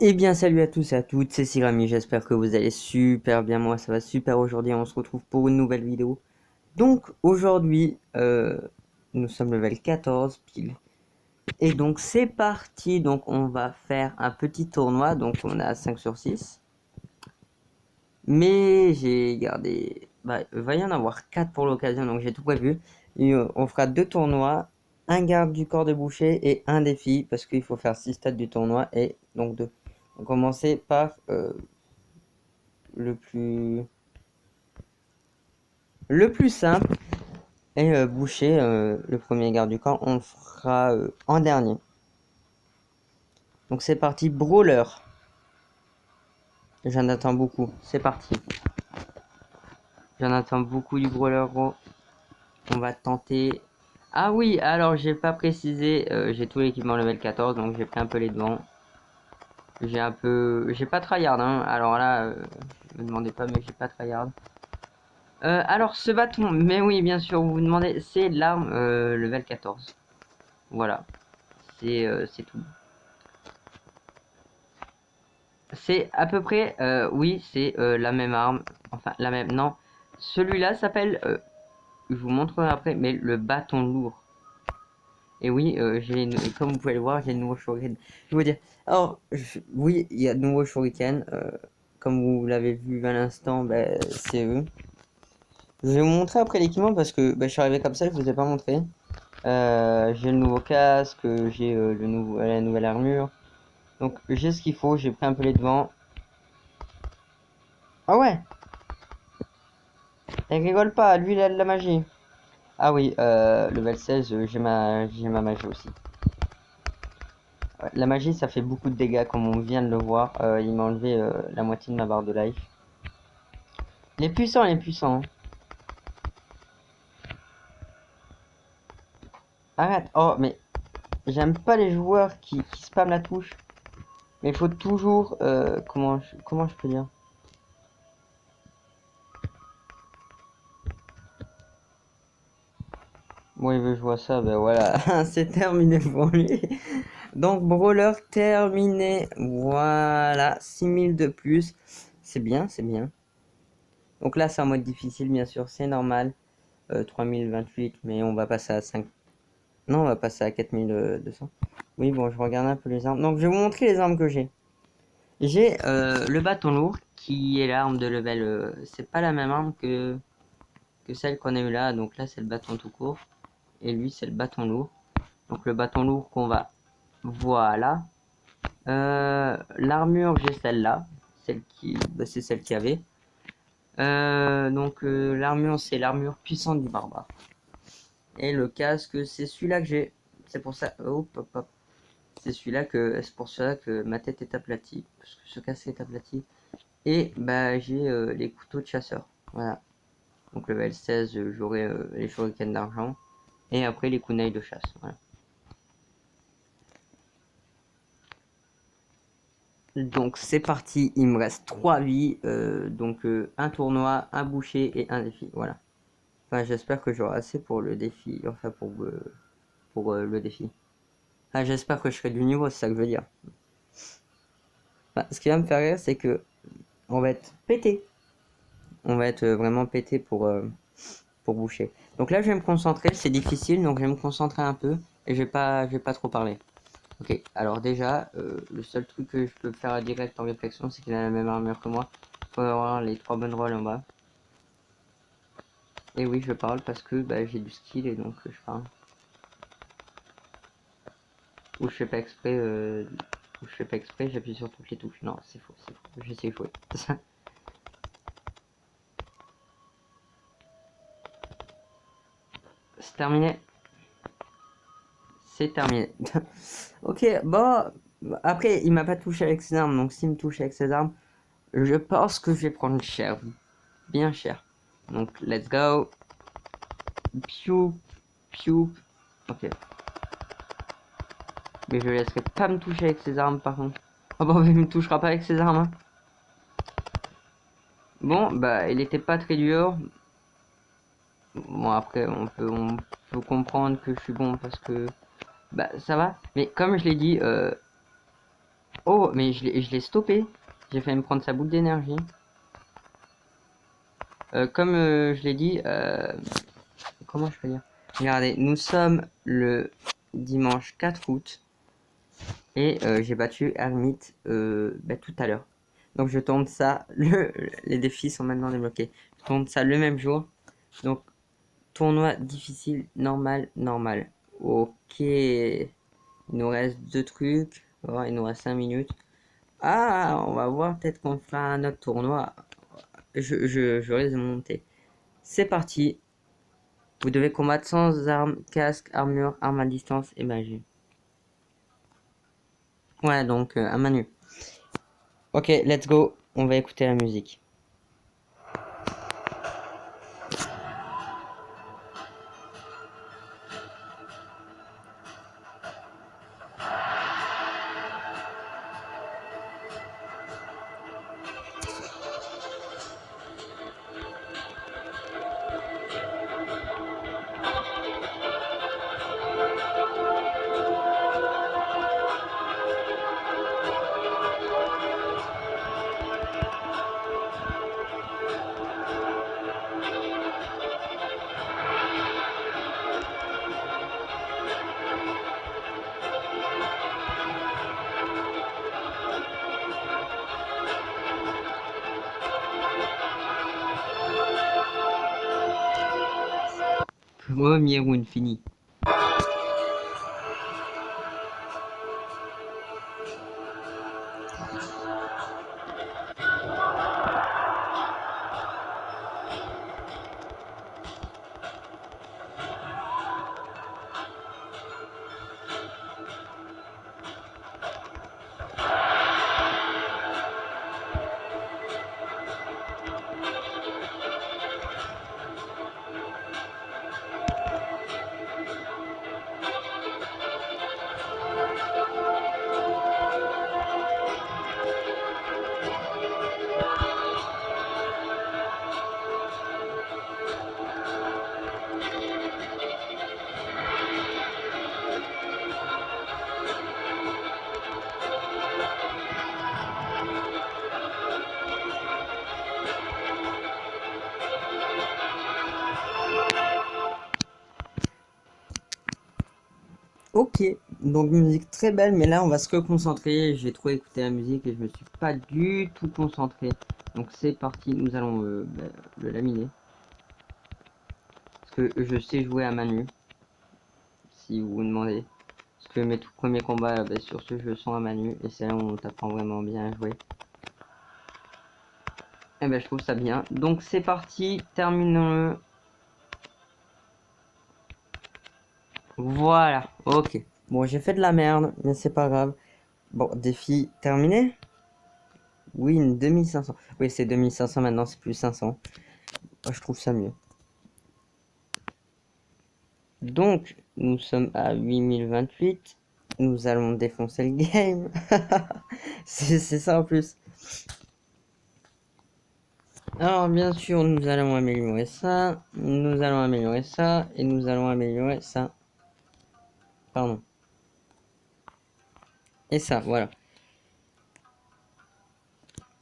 Eh bien salut à tous et à toutes, c'est Sirami, j'espère que vous allez super bien, moi ça va super aujourd'hui, on se retrouve pour une nouvelle vidéo. Donc aujourd'hui, nous sommes level 14 pile, et donc c'est parti, donc on va faire un petit tournoi, donc on a 5 sur 6. Mais j'ai gardé, il va y en avoir 4 pour l'occasion, donc j'ai tout prévu. Et on fera 2 tournois, un garde du corps de boucher et un défi, parce qu'il faut faire 6 stades du tournoi, et donc 2. On va commencer par le plus simple et boucher le premier garde du corps on le fera en dernier. Donc c'est parti, brawler, j'en attends beaucoup, c'est parti, j'en attends beaucoup du brawler gros. On va tenter. Ah oui, alors j'ai pas précisé, j'ai tout l'équipement level 14, donc j'ai pris un peu les devants. J'ai pas tryhard hein, alors là me demandez pas, mais j'ai pas tryhard. Alors ce bâton, mais oui bien sûr, vous vous demandez, c'est l'arme level 14. Voilà, c'est tout. C'est à peu près, oui, c'est la même arme. Enfin, la même, non. Celui-là s'appelle, je vous montrerai après, mais le bâton lourd. Et oui, comme vous pouvez le voir, j'ai de nouveaux shurikens. Je veux dire, alors, oui, il y a de nouveaux shurikens. Comme vous l'avez vu à l'instant, ben, c'est eux. Je vais vous montrer après l'équipement parce que ben, je suis arrivé comme ça, je vous ai pas montré. J'ai le nouveau casque, j'ai la nouvelle armure. Donc j'ai ce qu'il faut, j'ai pris un peu les devants. Ah ouais! Elle rigole pas, lui il a de la magie. Ah oui, level 16, j'ai ma magie aussi. Ouais, la magie ça fait beaucoup de dégâts comme on vient de le voir. Il m'a enlevé la moitié de ma barre de life. Il est puissant, il est puissant. Arrête. Oh mais j'aime pas les joueurs qui spamment la touche. Mais il faut toujours... comment je peux dire? Bon il veut que je vois ça, ben voilà. C'est terminé pour lui. Donc brawler terminé. Voilà. 6000 de plus. C'est bien, c'est bien. Donc là, c'est en mode difficile, bien sûr, c'est normal. 3028, mais on va passer à 5. Non, on va passer à 4200. Oui, bon, je regarde un peu les armes. Donc, je vais vous montrer les armes que j'ai. J'ai le bâton lourd, qui est l'arme de level... c'est pas la même arme que celle qu'on a eu là. Donc là, c'est le bâton tout court. Et lui, c'est le bâton lourd. Donc le bâton lourd qu'on va... Voilà. L'armure, j'ai celle-là. C'est celle qui avait. Donc l'armure, c'est l'armure puissante du barbare. Et le casque, c'est celui-là que j'ai. C'est pour ça. Hop, hop, hop. C'est pour cela que ma tête est aplatie. Parce que ce casque est aplati. Et bah j'ai les couteaux de chasseur. Voilà. Donc level 16, j'aurai les shurikens d'argent. Et après les kunai de chasse. Voilà. Donc c'est parti, il me reste 3 vies. Donc un tournoi, un boucher et un défi. Voilà. Enfin j'espère que j'aurai assez pour le défi. Enfin pour le défi. Ah, j'espère que je serai du niveau, c'est ça que je veux dire. Bah, ce qui va me faire rire, c'est que on va être pété. On va être vraiment pété pour boucher. Donc là, je vais me concentrer. C'est difficile, donc je vais me concentrer un peu et je vais pas trop parler. Ok. Alors déjà, le seul truc que je peux faire direct en réflexion, c'est qu'il a la même armure que moi. Faut avoir les 3 bonnes rolls en bas. Et oui, je parle parce que bah, j'ai du skill et donc je parle. Ou je fais pas exprès. Ou je fais pas exprès, j'appuie sur toutes les touches. Non, c'est faux, c'est faux. J'essaie de jouer. C'est terminé. C'est terminé. Ok, bon. Après, il m'a pas touché avec ses armes. Donc, s'il me touche avec ses armes, je pense que je vais prendre cher. Bien cher. Donc, let's go. Piou. Piou. Ok. Mais je laisserai pas me toucher avec ses armes, par contre. Oh bon, il me touchera pas avec ses armes. Hein. Bon, bah, il était pas très dur. Bon, après, on peut comprendre que je suis bon parce que... Bah, ça va. Mais comme je l'ai dit, Oh, mais je l'ai stoppé. J'ai fait me prendre sa boule d'énergie. Comme je l'ai dit, comment je peux dire? Regardez, nous sommes le dimanche 4 août et j'ai battu Hermite tout à l'heure. Donc je tourne ça, les défis sont maintenant débloqués. Je tourne ça le même jour. Donc tournoi difficile, normal, normal. Ok, il nous reste deux trucs. Oh, il nous reste 5 minutes. Ah, on va voir, peut-être qu'on fera un autre tournoi. Je risque de monter. C'est parti. Vous devez combattre sans armes, casque, armure, arme à distance et magie. Ouais, donc à main nue. Ok, let's go. On va écouter la musique. Premier round fini. Ok, donc musique très belle, mais là on va se reconcentrer. J'ai trop écouté la musique et je me suis pas du tout concentré. Donc c'est parti, nous allons le laminer. Parce que je sais jouer à main nue, si vous vous demandez. Parce que mes tout premiers combats sur ce jeu sont à main nue et c'est là où on t'apprend vraiment bien à jouer. Et je trouve ça bien. Donc c'est parti, terminons-le. Voilà, ok. Bon, j'ai fait de la merde, mais c'est pas grave. Bon, défi terminé. Win 2500. Oui, c'est 2500 maintenant, c'est plus 500. Je trouve ça mieux. Donc, nous sommes à 8028. Nous allons défoncer le game. C'est ça en plus. Alors, bien sûr, nous allons améliorer ça. Nous allons améliorer ça. Et nous allons améliorer ça. Pardon. Et ça, voilà.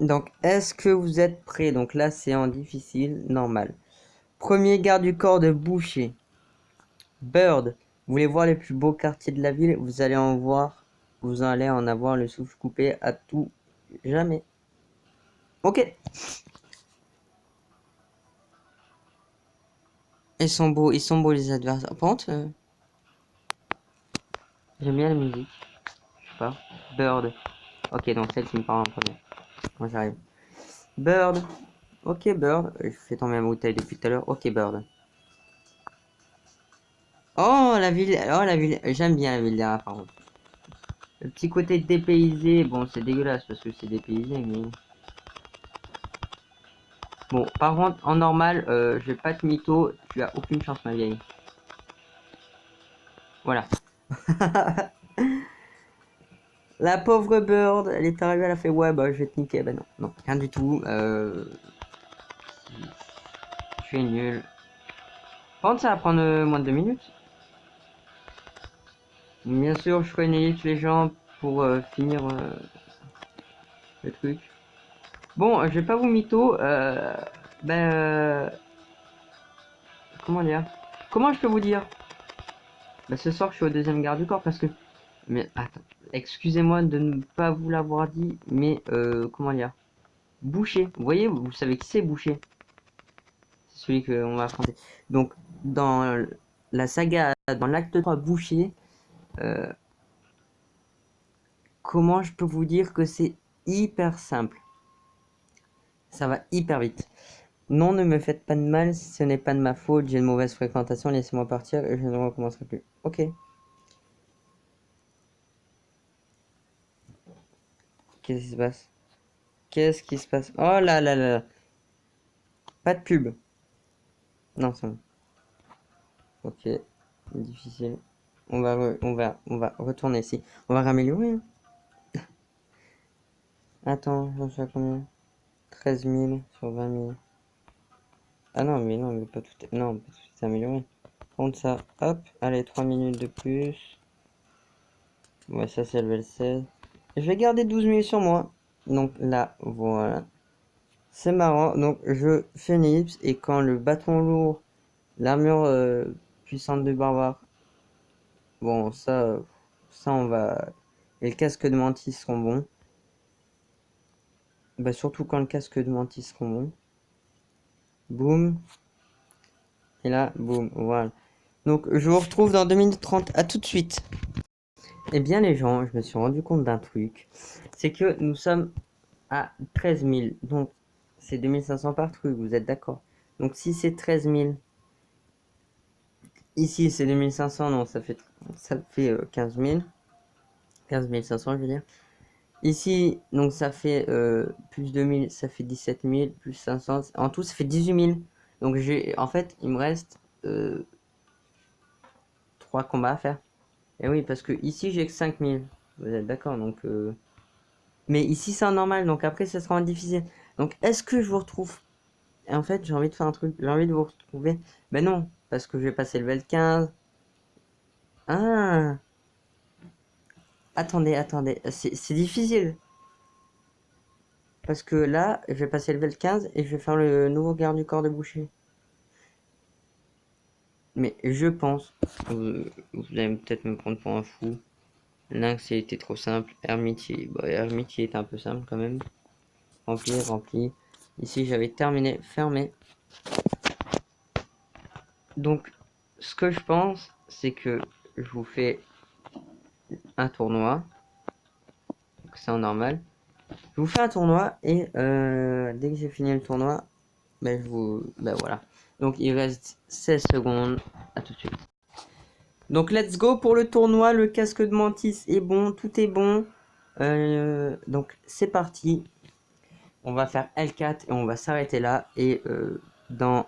Donc, est-ce que vous êtes prêts? Donc là, c'est en difficile, normal. Premier garde du corps de boucher. Bird. Vous voulez voir les plus beaux quartiers de la ville? Vous allez en voir. Vous allez en avoir le souffle coupé à tout jamais. Ok. Ils sont beaux les adversaires. Par contre, j'aime bien la musique. Je sais pas. Bird. Ok, donc celle qui me parle en premier. Moi j'arrive. Bird. Ok, Bird. Je fais tomber ma bouteille depuis tout à l'heure. Ok, Bird. Oh, la ville. Oh, la ville. J'aime bien la ville derrière, par contre. Le petit côté dépaysé. Bon, c'est dégueulasse parce que c'est dépaysé, mais. Bon, par contre, en normal, je vais pas te mytho. Tu as aucune chance, ma vieille. Voilà. La pauvre Bird, elle est arrivée, elle a fait ouais, bah je vais te niquer. Ben non, non, rien du tout. Je suis nul. Par contre, ça va prendre moins de 2 minutes. Bien sûr, je ferai une élite les gens pour finir. le truc. Bon, je vais pas vous mytho. Ben, comment dire? Comment je peux vous dire? Ben, ce soir, je suis au deuxième garde du corps parce que. Mais attends, excusez-moi de ne pas vous l'avoir dit, mais comment dire? Boucher. Vous voyez, vous savez qui c'est Boucher? C'est celui qu'on va affronter. Donc, dans la saga, dans l'acte 3 Boucher, euh, comment je peux vous dire que c'est hyper simple? Ça va hyper vite. Non, ne me faites pas de mal, ce n'est pas de ma faute, j'ai une mauvaise fréquentation, laissez-moi partir et je ne recommencerai plus. Ok. Qu'est-ce qui se passe? Qu'est-ce qui se passe? Oh là là là. Pas de pub. Non, c'est bon. Ok. Difficile. On va retourner ici. On va raméliorer, hein. Attends, j'en suis à combien? 13 000 sur 20 000. Ah non, mais pas tout est... Non, pas tout est amélioré. Compte ça. Hop. Allez, 3 minutes de plus. Ouais, ça c'est level 16. Je vais garder 12 000 sur moi. Donc là, voilà. C'est marrant. Donc je fais une ellipse et quand le bâton lourd, l'armure puissante de barbare, bon ça on va... Et le casque de mantis seront bons. Bah surtout quand le casque de mantis seront bons. Boum. Et là, boum. Voilà. Donc je vous retrouve dans 2 minutes 30. À tout de suite. Eh bien les gens, je me suis rendu compte d'un truc. C'est que nous sommes à 13 000. Donc c'est 2500 par truc, vous êtes d'accord? Donc si c'est 13 000, ici c'est 2500, non, ça fait 15 000. 15 500, je veux dire. Ici, donc ça fait plus 2000, ça fait 17 000, plus 500. En tout, ça fait 18 000. Donc en fait, il me reste 3 combats à faire. Et oui, parce que ici, j'ai que 5 000. Vous êtes d'accord? Donc, mais ici, c'est en normal. Donc après, ça sera en difficile. Donc, est-ce que je vous retrouve? Et en fait, j'ai envie de faire un truc. J'ai envie de vous retrouver. Ben non, parce que je vais passer le level 15. Ah, attendez. C'est difficile. Parce que là, je vais passer le level 15 et je vais faire le nouveau garde du corps de boucher. Mais je pense, vous allez peut-être me prendre pour un fou. Lynx, il était trop simple. Hermitier, bah, Hermitier est un peu simple quand même. Rempli. Ici, j'avais terminé, fermé. Donc, ce que je pense, c'est que je vous fais un tournoi. C'est en normal. Je vous fais un tournoi et dès que j'ai fini le tournoi, ben voilà. Donc il reste 16 secondes. À tout de suite. Donc let's go pour le tournoi. Le casque de mantis est bon, tout est bon. Donc c'est parti. On va faire L4 et on va s'arrêter là. Et dans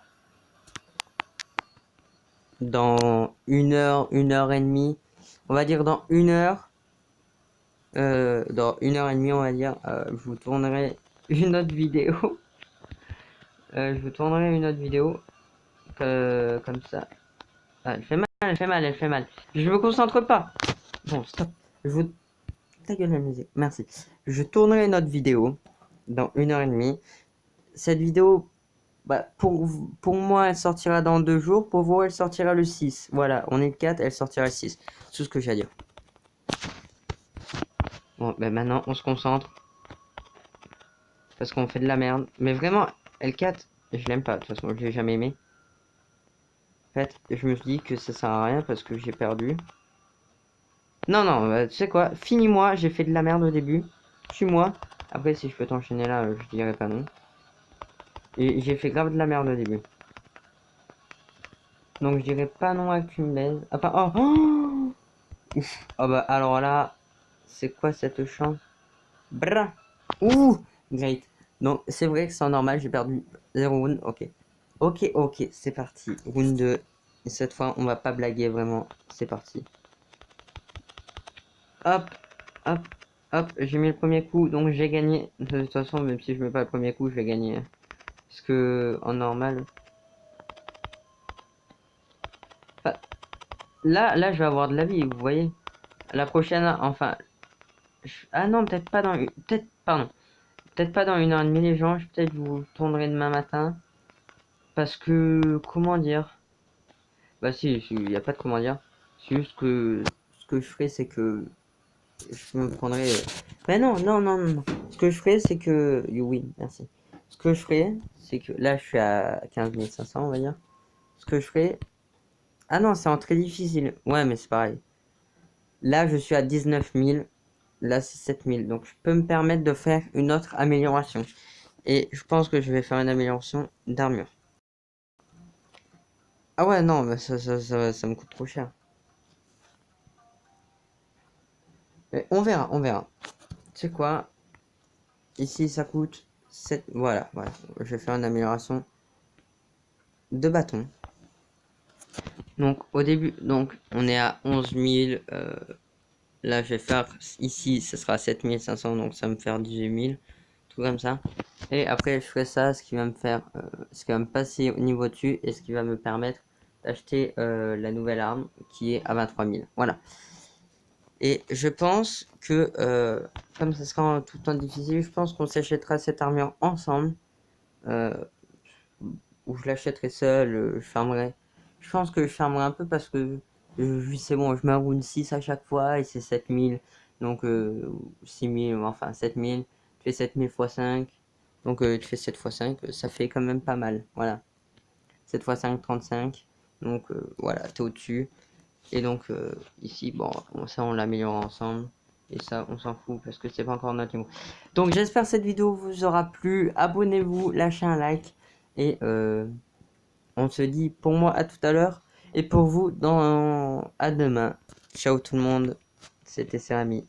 1 heure et demie, on va dire dans 1 heure. Dans 1 heure et demie, on va dire, je vous tournerai une autre vidéo. Je vous tournerai une autre vidéo comme ça. Ah, elle fait mal. Je me concentre pas. Bon, stop. Je vous... Ta gueule la musique. Merci. Je tournerai une autre vidéo dans 1 heure et demie. Cette vidéo, bah, pour moi, elle sortira dans 2 jours. Pour vous, elle sortira le 6. Voilà, on est le 4, elle sortira le 6. C'est tout ce que j'ai à dire. Bon, ben maintenant, on se concentre. Parce qu'on fait de la merde. Mais vraiment, L4, je l'aime pas. De toute façon, je l'ai jamais aimé. En fait, je me suis dit que ça sert à rien parce que j'ai perdu. Non, tu sais quoi, finis-moi, j'ai fait de la merde au début. Suis-moi. Après, si je peux t'enchaîner là, je dirais pas non. Et j'ai fait grave de la merde au début. Donc je dirais pas non à que tu me baises. Ah, pas... Oh, ouf. Oh bah alors là, c'est quoi cette chance? Bra. Ouh, great. Donc c'est vrai que c'est normal, j'ai perdu 0 round. Ok. Ok, c'est parti. Round 2. Et cette fois, on va pas blaguer vraiment. C'est parti. Hop, hop, hop, j'ai mis le premier coup, donc j'ai gagné. De toute façon, même si je mets pas le premier coup, je vais gagner. Parce que, en normal... Enfin, là, je vais avoir de la vie, vous voyez. La prochaine, enfin... Ah non, peut-être pas dans... Peut-être, pardon. peut-être pas dans 1h30 les gens, peut-être vous tournerai demain matin. Parce que, comment dire? Bah si, il n'y a pas de comment dire. C'est juste que ce que je ferai, c'est que je me prendrai... Mais non, non, non, non, non. Ce que je ferai, c'est que... Oui, merci. Ce que je ferai, c'est que... Là, je suis à 15 500, on va dire. Ce que je ferai... Ah non, c'est en très difficile. Ouais, mais c'est pareil. Là, je suis à 19 000. Là, c'est 7 000. Donc, je peux me permettre de faire une autre amélioration. Et je pense que je vais faire une amélioration d'armure. Ah ouais, non, bah ça me coûte trop cher. Mais on verra, on verra. Tu sais quoi? Ici, ça coûte 7. Voilà, voilà. Je vais faire une amélioration de bâton. Donc, au début, donc on est à 11 000. Là, je vais faire ici, ce sera 7 500. Donc, ça va me faire 18 000. Tout comme ça. Et après, je ferai ça, ce qui va me faire, ce qui va me passer au niveau dessus et ce qui va me permettre d'acheter la nouvelle arme qui est à 23 000. Voilà. Et je pense que, comme ça sera tout le temps difficile, je pense qu'on s'achètera cette armure ensemble. Euh, ou je l'achèterai seul, je fermerai. Je pense que je fermerai un peu parce que c'est bon, je mets un round 6 à chaque fois et c'est 7 000. Donc 6 000, enfin 7 000. Tu fais 7 000 x 5. Donc tu fais 7 x 5, ça fait quand même pas mal. Voilà. 7 x 5, 35. Donc voilà, t'es au-dessus. Et donc ici, bon, ça on l'améliore ensemble. Et ça, on s'en fout parce que c'est pas encore notre niveau. Donc j'espère que cette vidéo vous aura plu. Abonnez-vous, lâchez un like. Et on se dit pour moi à tout à l'heure. Et pour vous à demain. Ciao tout le monde. C'était Cérami.